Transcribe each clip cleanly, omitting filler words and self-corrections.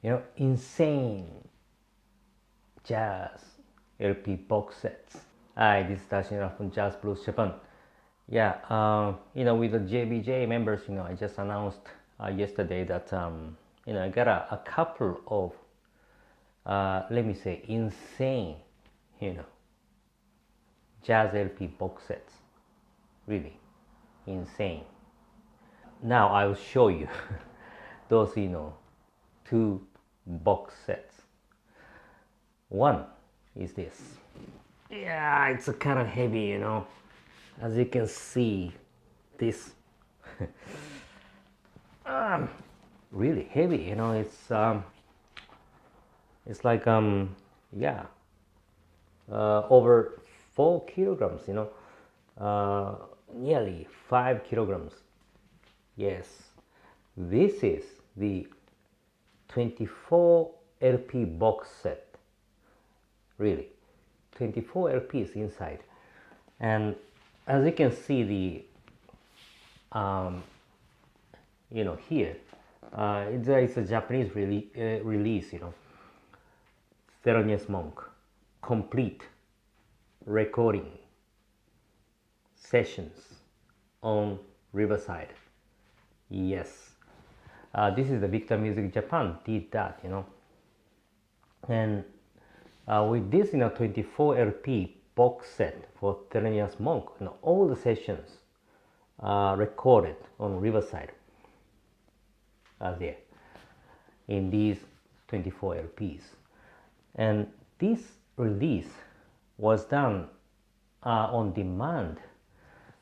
insane jazz LP box sets. Hi, this is Tashina from Jazz Blues Japan. Yeah, with the JBJ members, I just announced yesterday that, I got a couple of, let me say, insane, jazz LP box sets. Really insane. Now I will show you those, two box sets. One is this. Yeah, it's a kind of heavy, as you can see, this really heavy, it's like over 4 kilograms, nearly 5 kilograms. Yes, this is the 24 LP box set. Really, 24 LPs inside, and as you can see, the here it's a Japanese release, Thelonious Monk complete recording sessions on Riverside. Yes, this is the Victor Music Japan did that, and with this 24 LP box set for Thelonious Monk, all the sessions recorded on Riverside are there in these 24 LPs. And this release was done on demand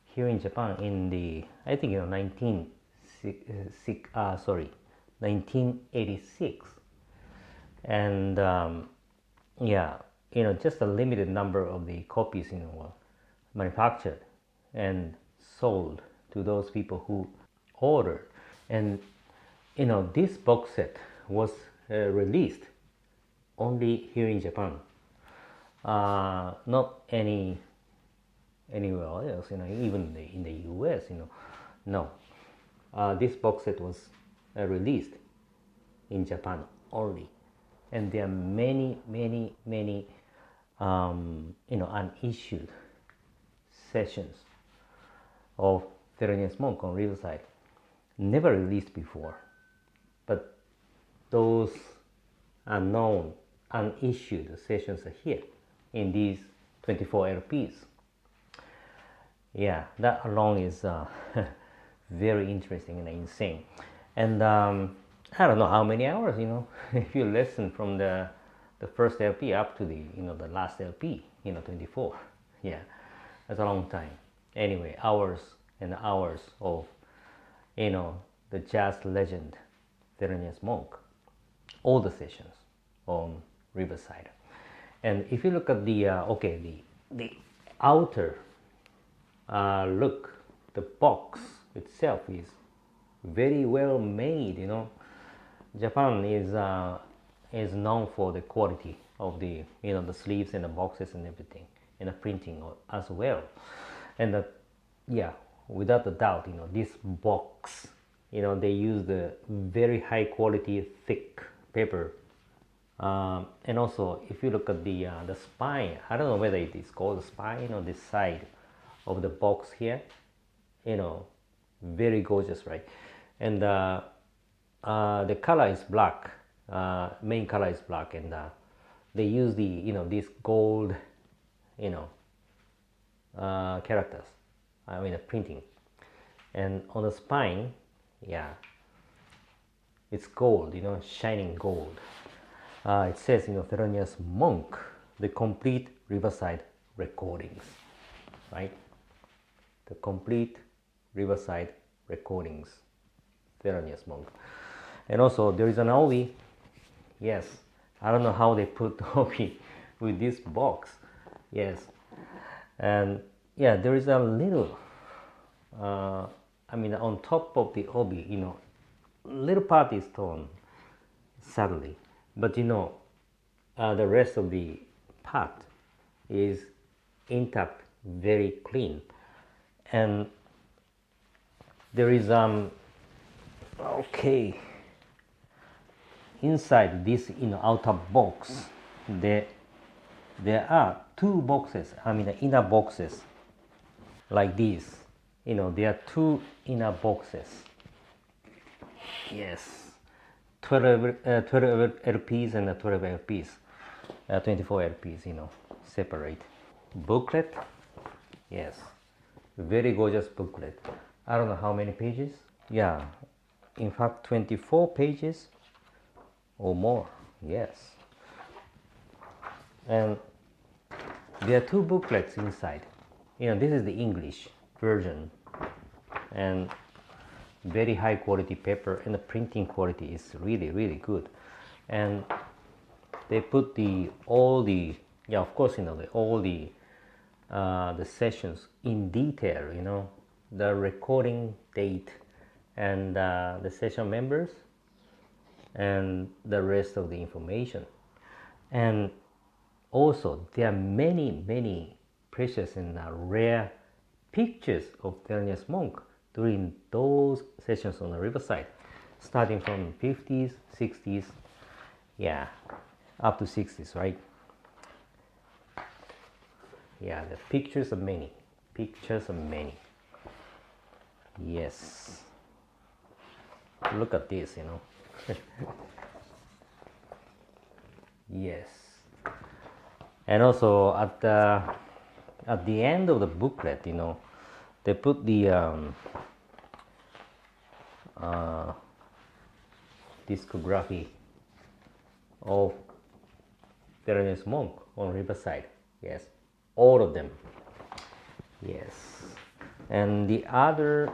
here in Japan in the, I think, 1986. And just a limited number of the copies, were manufactured and sold to those people who ordered. And this box set was released only here in Japan, not anywhere else, even in the US, no. This box set was released in Japan only, and there are many unissued sessions of Thelonious Monk on Riverside, never released before, but those unknown unissued sessions are here in these 24 LPs. Yeah, that alone is very interesting and insane. And I don't know how many hours, if you listen from the first LP up to the the last LP, 24. Yeah, that's a long time. Anyway, hours and hours of the jazz legend Thelonious Monk, all the sessions on Riverside. And if you look at the the outer look, the box itself is very well made. Japan is known for the quality of the the sleeves and the boxes and everything, and the printing as well. And without a doubt, this box, they use the very high quality thick paper. And also, if you look at the spine, I don't know whether it is called the spine or this side of the box here, very gorgeous, right? And the color is black. Main color is black, and they use the this gold characters, the printing. And on the spine, it's gold, shining gold. It says, Thelonious Monk, the complete Riverside recordings, right? The complete Riverside recordings, Thelonious Monk. And also there is an OB. Yes, I don't know how they put the OB with this box. Yes, and there is a little on top of the OB, little part is torn, sadly, but the rest of the part is intact, very clean. And there is inside this outer box, there are two boxes. I mean the inner boxes, like this. There are two inner boxes. Yes, 12 LPs and 12 LPs, 24 LPs. Separate booklet. Yes, very gorgeous booklet. I don't know how many pages. Yeah, in fact 24 pages or more. Yes, and there are two booklets inside. This is the English version, and very high quality paper, and the printing quality is really, really good. And they put all the sessions in detail, the recording date and the session members and the rest of the information. And also there are many precious and rare pictures of Thelonious Monk during those sessions on the Riverside, starting from 50s, 60s, yeah, up to 60s, right? Yeah, the pictures are many. Yes. Look at this, Yes. And also at the end of the booklet, they put the discography of Thelonious Monk on Riverside. Yes, all of them. Yes, and the other,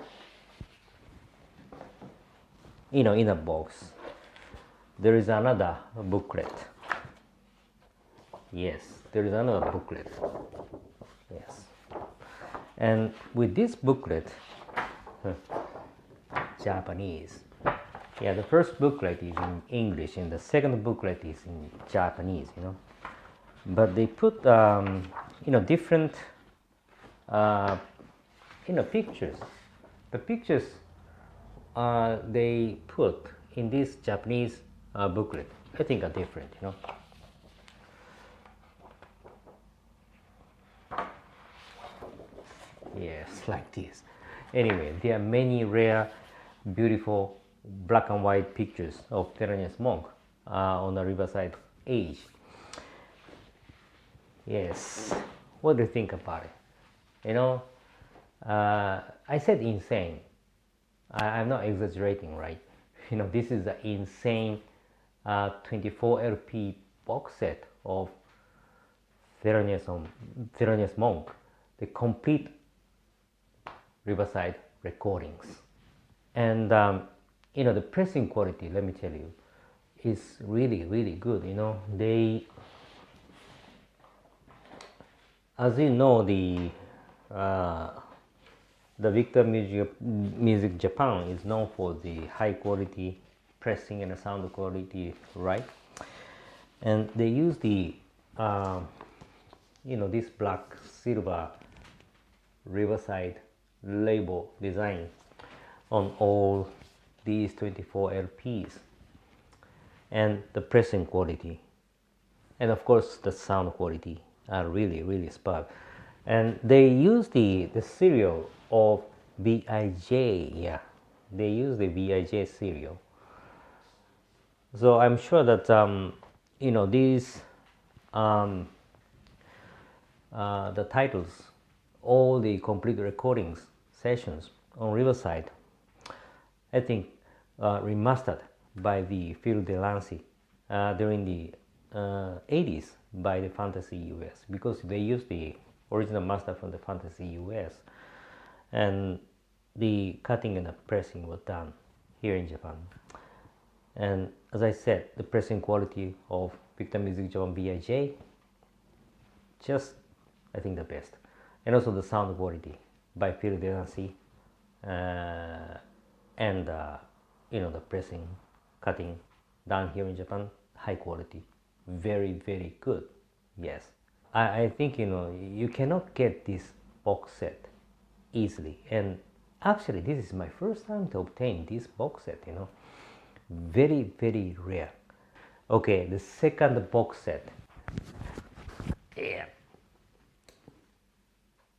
in a box, there is another booklet. Yes, there is another booklet. Yes, and with this booklet, Japanese. Yeah, the first booklet is in English and the second booklet is in Japanese, But they put, different, pictures. The pictures they put in this Japanese booklet, I think, are different, Yes, like this. Anyway, there are many rare, beautiful black and white pictures of Thelonious Monk on the Riverside age. Yes, what do you think about it? I said insane. I'm not exaggerating, right? This is an insane 24 LP box set of Thelonious Monk, the complete Riverside recordings. And the pressing quality, let me tell you, is really, really good. They, as you know, the Victor Music Japan is known for the high quality pressing and the sound quality, right? And they use the this black silver Riverside label design on all these 24 LPs, and the pressing quality and of course the sound quality are really, really superb. And they use the serial of VIJ. Yeah, they use the VIJ serial. So I'm sure that these the titles, all the complete recordings sessions on Riverside, I think remastered by the Phil Delancey during the 80s by the Fantasy US, because they used the original master from the Fantasy US, and the cutting and the pressing was done here in Japan. And as I said, the pressing quality of Victor Music Japan VIJ, just I think the best. And also the sound quality by Phil Delancey, and the pressing, cutting done here in Japan, high quality, very, very good. Yes, I think you cannot get this box set easily, and actually this is my first time to obtain this box set. Very, very rare. Okay, the second box set. Yeah.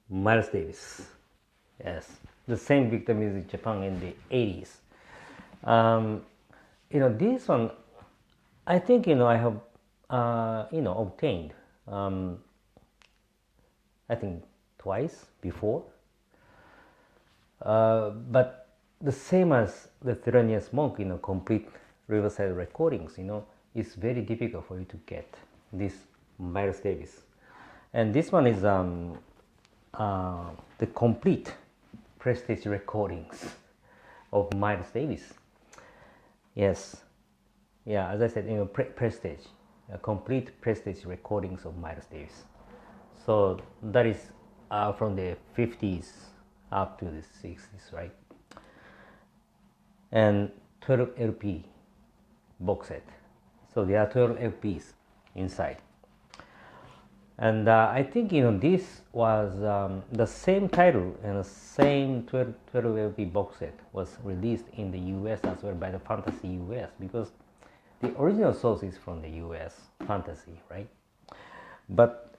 Miles Davis. Yes. The same Victor Music Japan in the 80s. This one, I think, I have, obtained, I think twice before. But the same as the Thelonious Monk, complete Riverside recordings, it's very difficult for you to get this Miles Davis. And this one is the complete prestige recordings of Miles Davis. Yes. Yeah, as I said, prestige, complete prestige recordings of Miles Davis. So that is from the 50s up to the 60s, right? And 12 LP box set. So there are 12 LPs inside. And I think, this was the same title and the same 12 LP box set was released in the US as well by the Fantasy US, because the original source is from the US Fantasy, right? But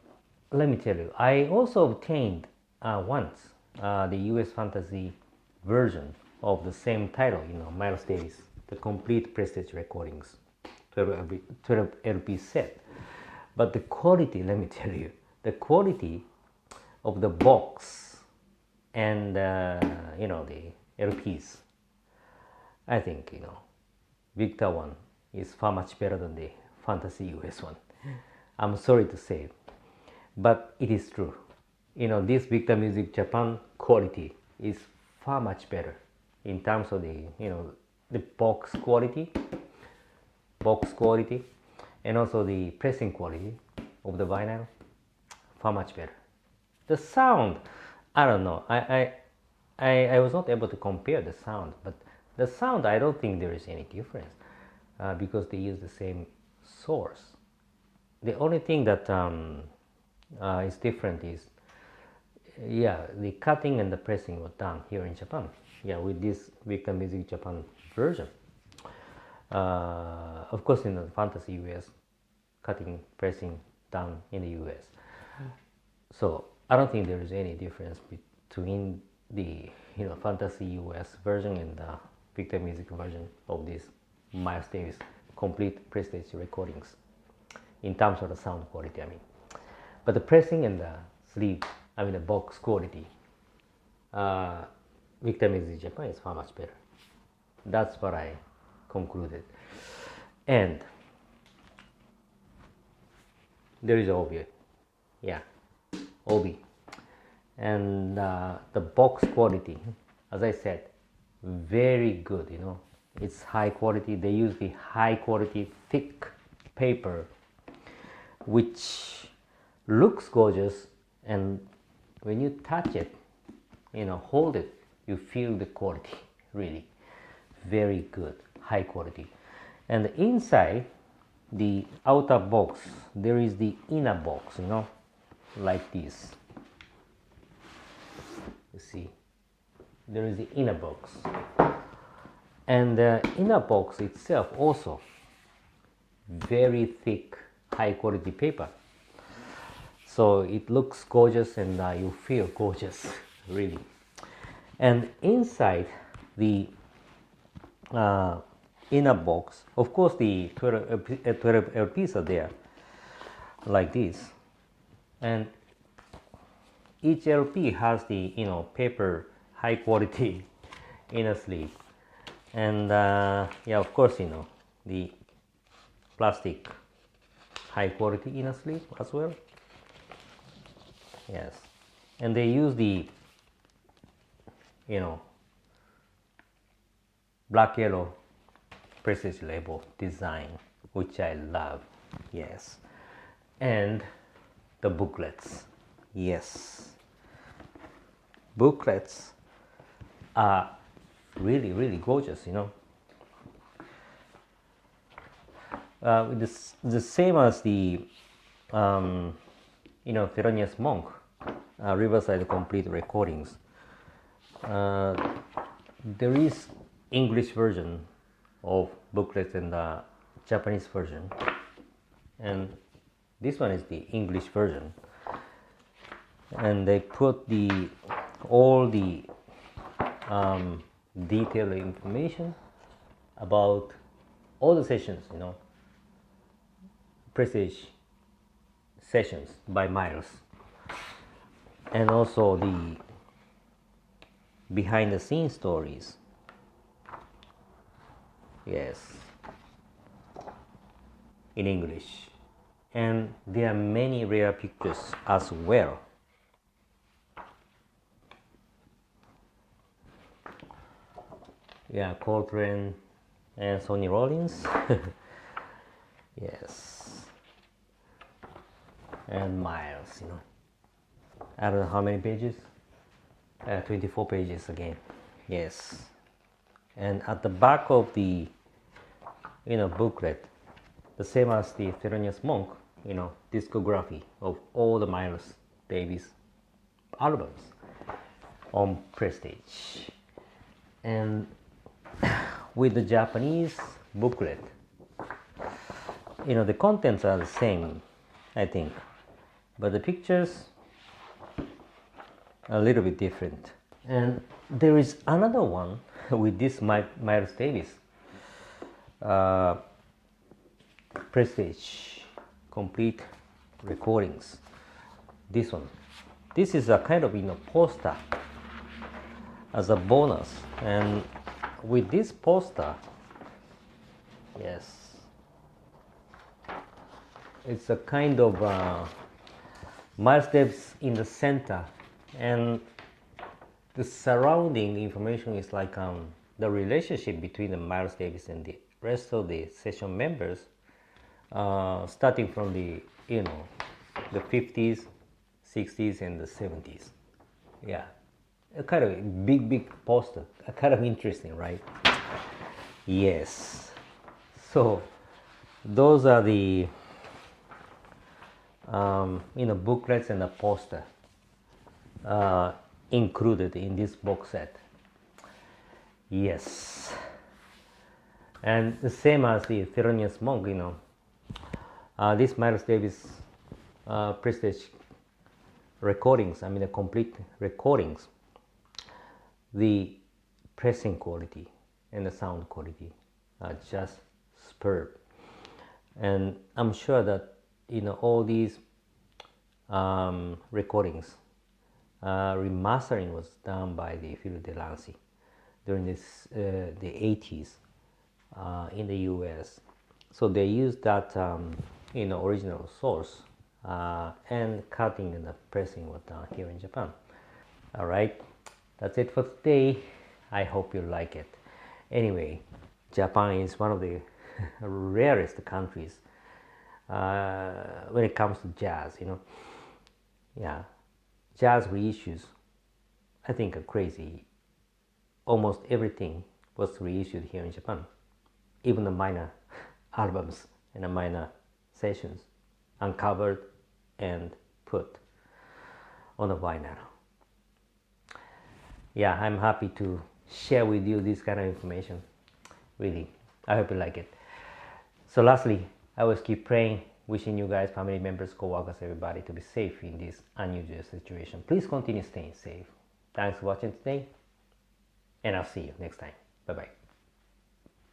let me tell you, I also obtained once the US Fantasy version of the same title, Miles Davis, the complete prestige recordings, 12 LP set. But the quality, let me tell you, the quality of the box and the LPs, I think, Victor one is far much better than the Fantasy US one. I'm sorry to say it, but it is true. This Victor Music Japan quality is far much better in terms of the box quality, and also the pressing quality of the vinyl, far much better. The sound, I don't know. I was not able to compare the sound, but the sound, I don't think there is any difference because they use the same source. The only thing that is different is, the cutting and the pressing was done here in Japan. With this Victor Music Japan version. Of course, in the Fantasy US, cutting, pressing done in the US. So I don't think there is any difference between the Fantasy US version and the Victor Music version of this Miles Davis complete prestige recordings in terms of the sound quality, But the pressing and the sleeve, the box quality, Victor Music Japan is far much better. That's what I concluded. And there is OB, OB, and the box quality, as I said, very good. It's high quality. They use the high quality thick paper, which looks gorgeous, and when you touch it, hold it, you feel the quality. Really very good, high quality. And inside the outer box, there is the inner box, like this. You see, there is the inner box, and the inner box itself also very thick, high quality paper. So it looks gorgeous, and you feel gorgeous, really. And inside the inner box, of course, the 12 LPs are there, like this, and each LP has the paper high quality inner sleeve, and of course, the plastic high quality inner sleeve as well. Yes, and they use the black yellow prestige label design, which I love. Yes, and the booklets. Yes, booklets are really gorgeous. The same as the Thelonious Monk Riverside complete recordings. There is English version of booklets and Japanese version, and this one is the English version, and they put all the detailed information about all the sessions, prestige sessions by Miles, and also the behind the scenes stories. Yes, in English, and there are many rare pictures as well. Yeah, Coltrane and Sonny Rollins. Yes, and Miles. I don't know how many pages. 24 pages again. Yes, and at the back of the booklet, the same as the Thelonious Monk, discography of all the Miles Davis albums on Prestige, and with the Japanese booklet, the contents are the same, I think, but the pictures are a little bit different. And there is another one with this Miles Davis Prestige complete recordings. This one, this is a kind of poster as a bonus, and with this poster, yes, it's a kind of Miles Davis in the center, and the surrounding information is like the relationship between the Miles Davis and the rest of the session members, starting from the the 50s, 60s, and the 70s. Yeah, a kind of big poster, kind of interesting, right? Yes. So those are the booklets and the poster included in this box set. Yes, and the same as the Thelonious Monk, this Miles Davis Prestige recordings, the complete recordings, the pressing quality and the sound quality are just superb. And I'm sure that all these recordings, remastering was done by the Phil Delancey during the 80s in the US. So they used that original source, and cutting and the pressing was done here in Japan. All right, that's it for today. I hope you like it. Anyway, Japan is one of the rarest countries when it comes to jazz. Yeah, jazz reissues, I think, are crazy. Almost everything was reissued here in Japan, even the minor albums and the minor sessions, uncovered and put on a vinyl. Yeah, I'm happy to share with you this kind of information. Really, I hope you like it. So lastly, I always keep praying, wishing you guys, family members, co-workers, everybody to be safe in this unusual situation. Please continue staying safe. Thanks for watching today, and I'll see you next time. Bye-bye.